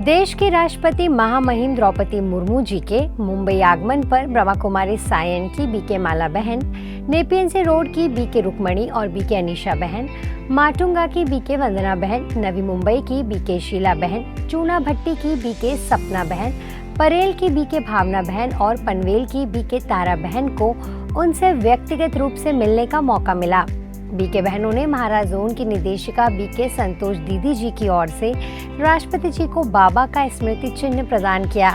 देश के राष्ट्रपति महामहिम द्रौपदी मुर्मू जी के मुंबई आगमन पर ब्रह्मा कुमारी सायन की बीके माला बहन, नेपियन से रोड की बीके रुक्मणी और बीके अनीशा बहन, माटुंगा की बीके वंदना बहन, नवी मुंबई की बीके शीला बहन, चूना भट्टी की बीके सपना बहन, परेल की बीके भावना बहन और पनवेल की बीके तारा बहन को उनसे व्यक्तिगत रूप से मिलने का मौका मिला। बीके बहनों ने महाराज जोन की निदेशिका बीके संतोष दीदी जी की ओर से राष्ट्रपति जी को बाबा का स्मृति चिन्ह प्रदान किया।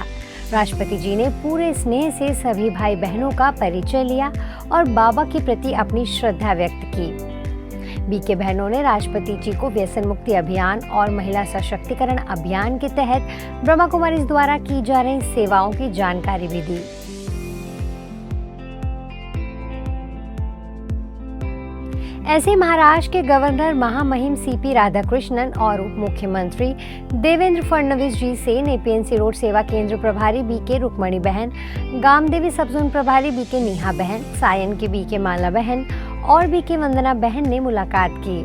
राष्ट्रपति जी ने पूरे स्नेह से सभी भाई बहनों का परिचय लिया और बाबा के प्रति अपनी श्रद्धा व्यक्त की। बीके बहनों ने राष्ट्रपति जी को व्यसन मुक्ति अभियान और महिला सशक्तिकरण अभियान के तहत ब्रह्मा कुमारी द्वारा की जा रही सेवाओं की जानकारी भी दी। ऐसे महाराष्ट्र के गवर्नर महामहिम सीपी राधाकृष्णन और उप मुख्यमंत्री देवेंद्र फडणवीस जी से नेपियन रोड सेवा केंद्र प्रभारी बीके रुक्मणी बहन, गामदेवी सबजोन प्रभारी बीके नेहा बहन, सायन की बीके माला बहन और बीके वंदना बहन ने मुलाकात की।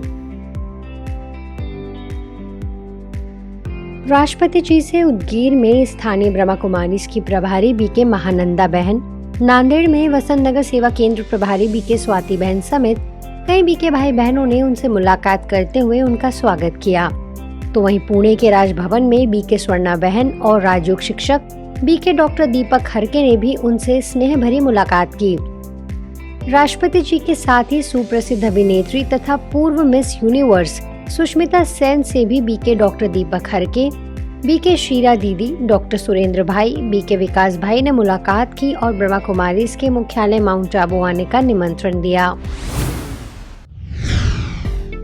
राष्ट्रपति जी से उदगीर में स्थानीय ब्रह्मा कुमारीज की प्रभारी बीके महानंदा बहन, नांदेड़ में वसंत नगर सेवा केंद्र प्रभारी बीके स्वाति बहन समेत कई बीके भाई बहनों ने उनसे मुलाकात करते हुए उनका स्वागत किया। तो वहीं पुणे के राजभवन में बीके स्वर्णा बहन और राजयोग शिक्षक बीके डॉक्टर दीपक हरके ने भी उनसे स्नेह भरी मुलाकात की। राष्ट्रपति जी के साथ ही सुप्रसिद्ध अभिनेत्री तथा पूर्व मिस यूनिवर्स सुष्मिता सेन से भी बीके डॉक्टर दीपक हरके, बीके शीरा दीदी, डॉक्टर सुरेंद्र भाई, बीके विकास भाई ने मुलाकात की और ब्रह्मा कुमारीज के मुख्यालय माउंट आबू आने का निमंत्रण दिया।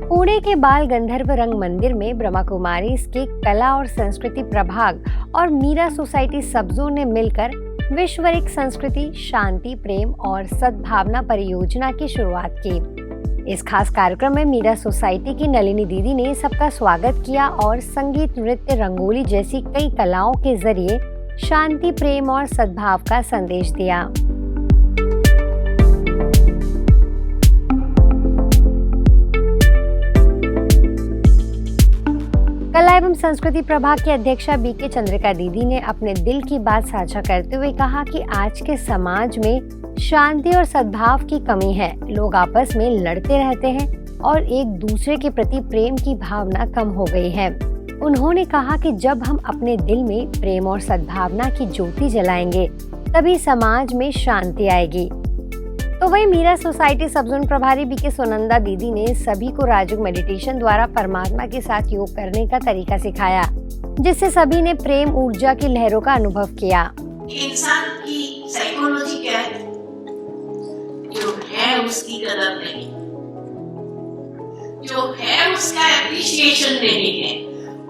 पुणे के बाल गंधर्व रंग मंदिर में ब्रह्मा कुमारीज के कला और संस्कृति प्रभाग और मीरा सोसाइटी सबजोन ने मिलकर विश्वरिक संस्कृति, शांति, प्रेम और सद्भावना परियोजना की शुरुआत की। इस खास कार्यक्रम में मीरा सोसाइटी की नलिनी दीदी ने सबका स्वागत किया और संगीत, नृत्य, रंगोली जैसी कई कलाओं के जरिए शांति, प्रेम और सद्भाव का संदेश दिया। कला एवं संस्कृति प्रभाग की अध्यक्षा बीके चंद्रिका दीदी ने अपने दिल की बात साझा करते हुए कहा कि आज के समाज में शांति और सद्भाव की कमी है। लोग आपस में लड़ते रहते हैं और एक दूसरे के प्रति प्रेम की भावना कम हो गई है। उन्होंने कहा कि जब हम अपने दिल में प्रेम और सद्भावना की ज्योति जलाएंगे तभी समाज में शांति आएगी। तो वही मीरा सोसाइटी सबजोन प्रभारी बीके सुनंदा दीदी ने सभी को राजयोग मेडिटेशन द्वारा परमात्मा के साथ योग करने का तरीका सिखाया, जिससे सभी ने प्रेम ऊर्जा की लहरों का अनुभव किया। इंसान की साइकोलॉजी क्या है? जो है उसकी कदर नहीं, जो है उसका एप्रिशिएशन नहीं है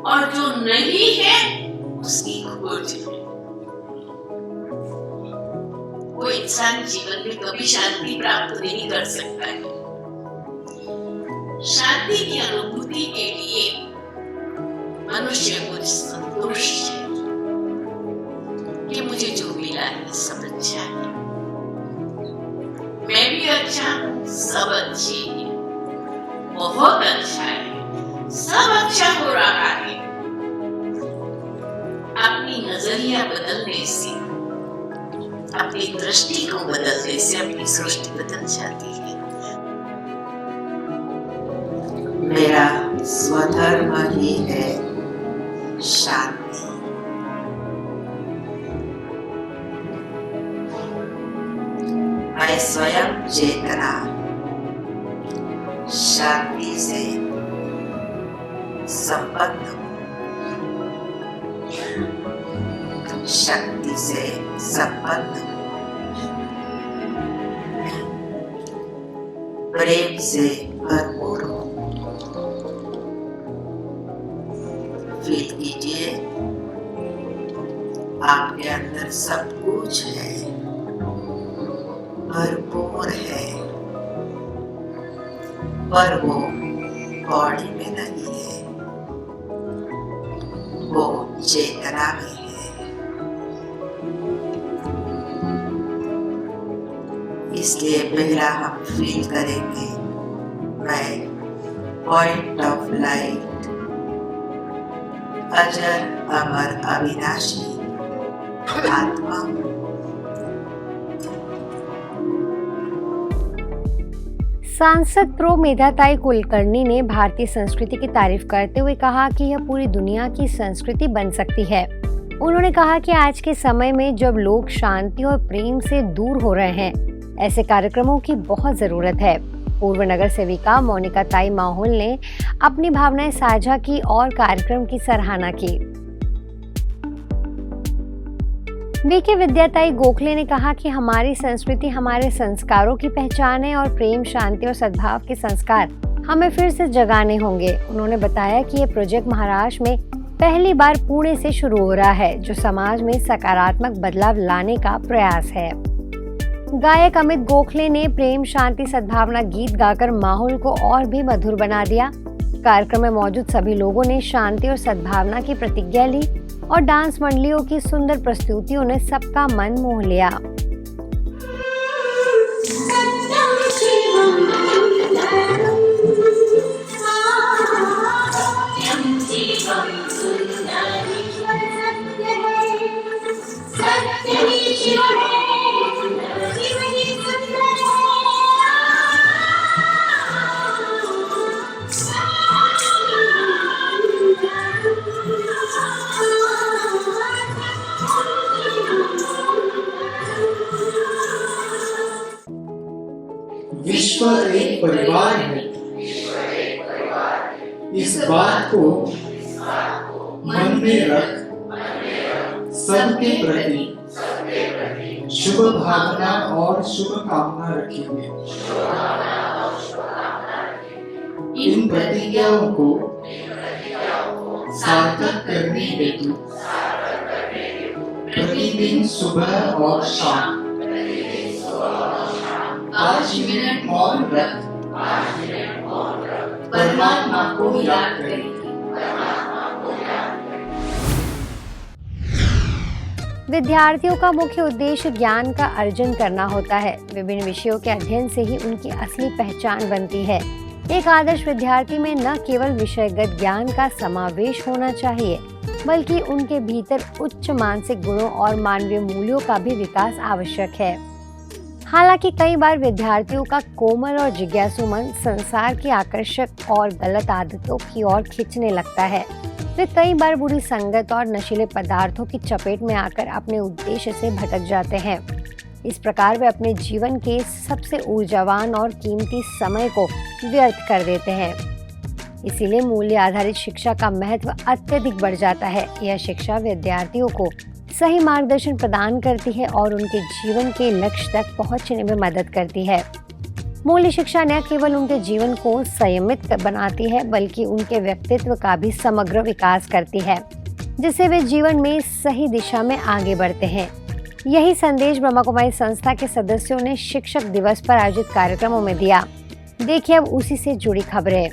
और जो नहीं है उसकी खोज है। वो इंसान जीवन में कभी शांति प्राप्त नहीं कर सकता है। शांति की अनुभूति के लिए मनुष्य को संतोष है कि मुझे जो मिला है सब अच्छा है, मैं भी अच्छा हूँ, सब अच्छे हैं, बहुत अच्छा है, सब अच्छा हो रहा है। अपनी नजरिया बदलने से, अपनी दृष्टि को बदलने से अपनी सृष्टि बदल जाती है। मेरा स्वधर्म ही है शांति। मैं स्वयं चेतना शांति से संपन्न हूँ, शक्ति से संपन्न हूँ, प्रेम से भरपूर हूँ। फील कीजिए आपके अंदर सब कुछ है, भरपूर है, पर वो बॉडी में नहीं है, वो चेतना में है। इसलिए पहला हम फील करेंगे, मैं पॉइंट ऑफ लाइट अजर अमर अविनाशी आत्मा हूँ। सांसद प्रो मेधाताई कुलकर्णी ने भारतीय संस्कृति की तारीफ करते हुए कहा कि यह पूरी दुनिया की संस्कृति बन सकती है। उन्होंने कहा कि आज के समय में जब लोग शांति और प्रेम से दूर हो रहे हैं, ऐसे कार्यक्रमों की बहुत जरूरत है। पूर्व नगर सेविका मोनिका ताई माहौल ने अपनी भावनाएं साझा की और कार्यक्रम की सराहना की। बीके विद्याताई गोखले ने कहा कि हमारी संस्कृति हमारे संस्कारों की पहचान है और प्रेम, शांति और सद्भाव के संस्कार हमें फिर से जगाने होंगे। उन्होंने बताया कि ये प्रोजेक्ट महाराष्ट्र में पहली बार पुणे से शुरू हो रहा है, जो समाज में सकारात्मक बदलाव लाने का प्रयास है। गायक अमित गोखले ने प्रेम, शांति, सद्भावना गीत गाकर माहौल को और भी मधुर बना दिया। कार्यक्रम में मौजूद सभी लोगों ने शांति और सद्भावना की प्रतिज्ञा ली और डांस मंडलियों की सुंदर प्रस्तुतियों ने सबका मन मोह लिया। विश्व एक परिवार है, इस बात को मन में रख सबके प्रति शुभ भावना और शुभ कामना रखेंगे। इन प्रतिज्ञाओं को सार्थक करने हेतु प्रतिदिन सुबह और शाम 5 मिनट मौन रख परमात्मा को याद करें। विद्यार्थियों का मुख्य उद्देश्य ज्ञान का अर्जन करना होता है। विभिन्न विषयों के अध्ययन से ही उनकी असली पहचान बनती है। एक आदर्श विद्यार्थी में न केवल विषयगत ज्ञान का समावेश होना चाहिए, बल्कि उनके भीतर उच्च मानसिक गुणों और मानवीय मूल्यों का भी विकास आवश्यक है। हालांकि कई बार विद्यार्थियों का कोमल और जिज्ञासु मन संसार की आकर्षक और गलत आदतों की ओर खींचने लगता है। वे कई बार बुरी संगत और नशीले पदार्थों की चपेट में आकर अपने उद्देश्य से भटक जाते हैं। इस प्रकार वे अपने जीवन के सबसे ऊर्जावान और कीमती समय को व्यर्थ कर देते हैं। इसीलिए मूल्य आधारित शिक्षा का महत्व अत्यधिक बढ़ जाता है। यह शिक्षा विद्यार्थियों को सही मार्गदर्शन प्रदान करती है और उनके जीवन के लक्ष्य तक पहुंचने में मदद करती है। मूल्य शिक्षा न केवल उनके जीवन को संयमित बनाती है, बल्कि उनके व्यक्तित्व का भी समग्र विकास करती है, जिससे वे जीवन में सही दिशा में आगे बढ़ते हैं। यही संदेश ब्रह्मा कुमारी संस्था के सदस्यों ने शिक्षक दिवस पर आयोजित कार्यक्रमों में दिया। देखिए अब उसी से जुड़ी खबरें।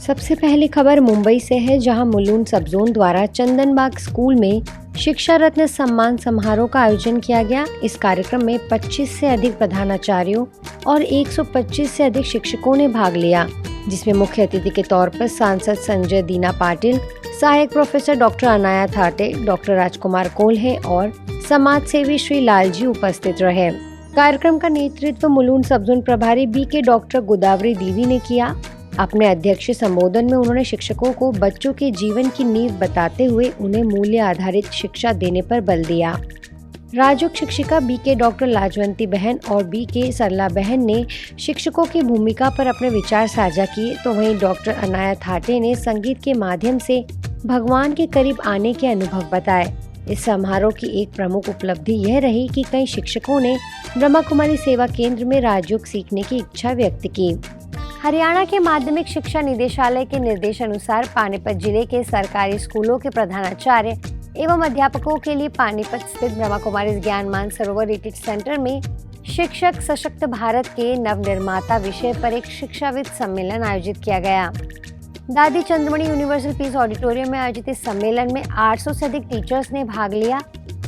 सबसे पहली खबर मुंबई से है, जहां मुलुंड सब जोन द्वारा चंदनबाग स्कूल में शिक्षा रत्न सम्मान समारोह का आयोजन किया गया। इस कार्यक्रम में 25 से अधिक प्रधानाचार्यों और 125 से अधिक शिक्षकों ने भाग लिया, जिसमें मुख्य अतिथि के तौर पर सांसद संजय दीना पाटिल, सहायक professor doctor Anaya Thate, doctor राजकुमार कोल्हे और समाज सेवी श्री लालजी उपस्थित रहे। कार्यक्रम का नेतृत्व मुलुंड सब जोन प्रभारी बीके डॉक्टर गोदावरी दीदी ने किया। अपने अध्यक्षीय संबोधन में उन्होंने शिक्षकों को बच्चों के जीवन की नींव बताते हुए उन्हें मूल्य आधारित शिक्षा देने पर बल दिया। राजयोग शिक्षिका बीके डॉक्टर लाजवंती बहन और बीके सरला बहन ने शिक्षकों की भूमिका पर अपने विचार साझा किए, तो वहीं डॉक्टर अनाया थाटे ने संगीत के माध्यम से भगवान के करीब आने के अनुभव बताए। इस समारोह की एक प्रमुख उपलब्धि यह रही कि कई शिक्षकों ने ब्रह्मा कुमारी सेवा केंद्र में राजयोग सीखने की इच्छा व्यक्त की। हरियाणा के माध्यमिक शिक्षा निदेशालय के निर्देश अनुसार पानीपत जिले के सरकारी स्कूलों के प्रधानाचार्य एवं अध्यापकों के लिए पानीपत स्थित ब्रह्मा कुमारी ज्ञान मान सरोवर रिट्रीट सेंटर में शिक्षक सशक्त भारत के नवनिर्माता विषय पर एक शिक्षाविद सम्मेलन आयोजित किया गया। दादी चंद्रमणि यूनिवर्सल पीस ऑडिटोरियम में आयोजित इस सम्मेलन में 800 से अधिक टीचर्स ने भाग लिया।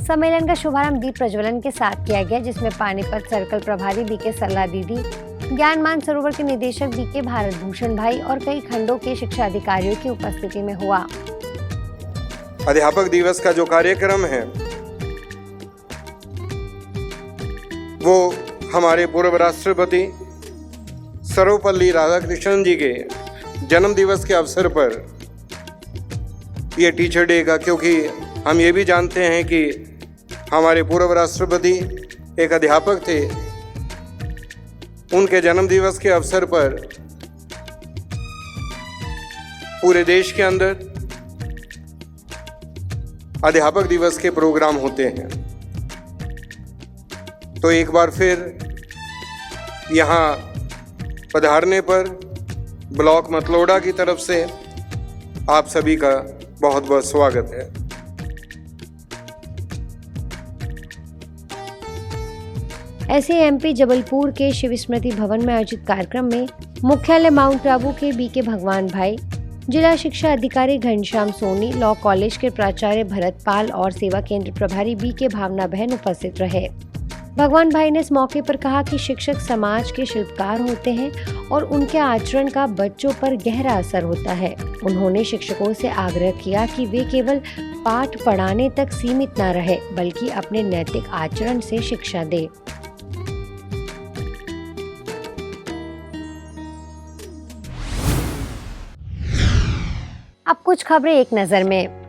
सम्मेलन का शुभारंभ दीप प्रज्वलन के साथ किया गया, जिसमें पानीपत सर्कल प्रभारी बीके सरला दीदी, ज्ञान मानसरोवर के निदेशक बीके भारत भूषण भाई और कई खंडों के शिक्षा अधिकारियों की उपस्थिति में हुआ। अध्यापक दिवस का जो कार्यक्रम है वो हमारे पूर्व राष्ट्रपति सर्वपल्ली राधाकृष्णन जी के जन्म दिवस के अवसर पर ये टीचर डे का, क्योंकि हम ये भी जानते हैं कि हमारे पूर्व राष्ट्रपति एक अध्यापक थे। उनके जन्म दिवस के अवसर पर पूरे देश के अंदर अध्यापक दिवस के प्रोग्राम होते हैं। तो एक बार फिर यहाँ पधारने पर ब्लॉक मतलोडा की तरफ से आप सभी का बहुत बहुत स्वागत है। ऐसे एमपी जबलपुर के शिव स्मृति भवन में आयोजित कार्यक्रम में मुख्यालय माउंट आबू के बीके भगवान भाई, जिला शिक्षा अधिकारी घनश्याम सोनी, लॉ कॉलेज के प्राचार्य भरत पाल और सेवा केंद्र प्रभारी बीके भावना बहन उपस्थित रहे। भगवान भाई ने इस मौके पर कहा कि शिक्षक समाज के शिल्पकार होते हैं और उनके आचरण का बच्चों पर गहरा असर होता है। उन्होंने शिक्षकों से आग्रह किया कि वे केवल पाठ पढ़ाने तक सीमित न रहे, बल्कि अपने नैतिक आचरण से शिक्षा दें। अब कुछ खबरें एक नजर में।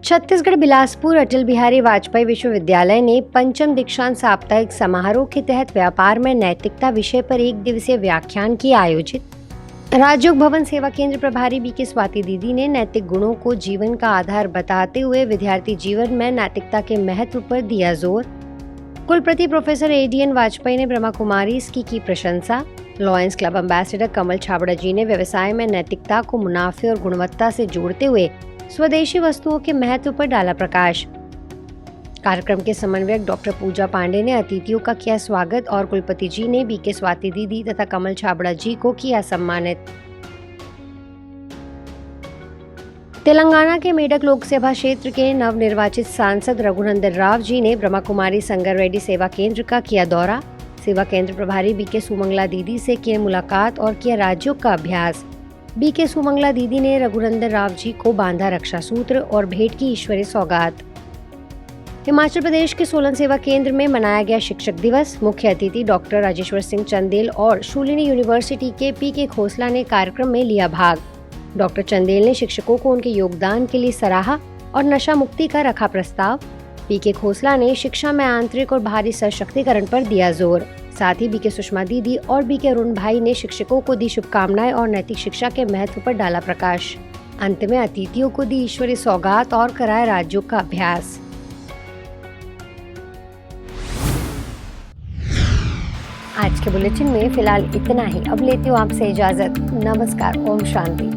छत्तीसगढ़ बिलासपुर अटल बिहारी वाजपेयी विश्वविद्यालय ने पंचम दीक्षांत साप्ताहिक समारोह के तहत व्यापार में नैतिकता विषय पर 1 दिवसीय व्याख्यान किया आयोजित। राजयोग भवन सेवा केंद्र प्रभारी बीके स्वाति दीदी ने नैतिक गुणों को जीवन का आधार बताते हुए विद्यार्थी जीवन में नैतिकता के महत्व पर दिया जोर। कुलपति प्रोफेसर एडीएन वाजपेयी ने ब्रह्मा कुमारी इसकी की प्रशंसा। लॉयंस क्लब एम्बेसडर कमल छाबड़ा जी ने व्यवसाय में नैतिकता को मुनाफे और गुणवत्ता से जोड़ते हुए स्वदेशी वस्तुओं के महत्व पर डाला प्रकाश। कार्यक्रम के समन्वयक डॉक्टर पूजा पांडे ने अतिथियों का किया स्वागत और कुलपति जी ने बीके स्वाति दीदी तथा कमल छाबड़ा जी को किया सम्मानित। तेलंगाना के मेडक लोकसभा क्षेत्र के नवनिर्वाचित सांसद रघुनंदन राव जी ने ब्रह्मा कुमारी संगर रेड्डी सेवा केंद्र का किया दौरा। सेवा केंद्र प्रभारी बीके सुमंगला दीदी से किए मुलाकात और किया राजयोग का अभ्यास। बीके सुमंगला दीदी ने रघुनंदन राव जी को बांधा रक्षा सूत्र और भेंट की ईश्वरीय सौगात। हिमाचल प्रदेश के सोलन सेवा केंद्र में मनाया गया शिक्षक दिवस। मुख्य अतिथि डॉक्टर राजेश्वर सिंह चंदेल और शूलिनी यूनिवर्सिटी के पीके खोसला ने कार्यक्रम में लिया भाग। डॉक्टर चंदेल ने शिक्षकों को उनके योगदान के लिए सराहा और नशा मुक्ति का रखा प्रस्ताव। बीके खोसला ने शिक्षा में आंतरिक और बाहरी सशक्तिकरण पर दिया जोर। साथ ही बीके सुषमा दीदी और बीके अरुण भाई ने शिक्षकों को दी शुभकामनाएं और नैतिक शिक्षा के महत्व पर डाला प्रकाश। अंत में अतिथियों को दी ईश्वरीय सौगात और कराया राजयोग का अभ्यास। आज के बुलेटिन में फिलहाल इतना ही। अब लेती हूँ आपसे इजाजत। नमस्कार। ओम शांति।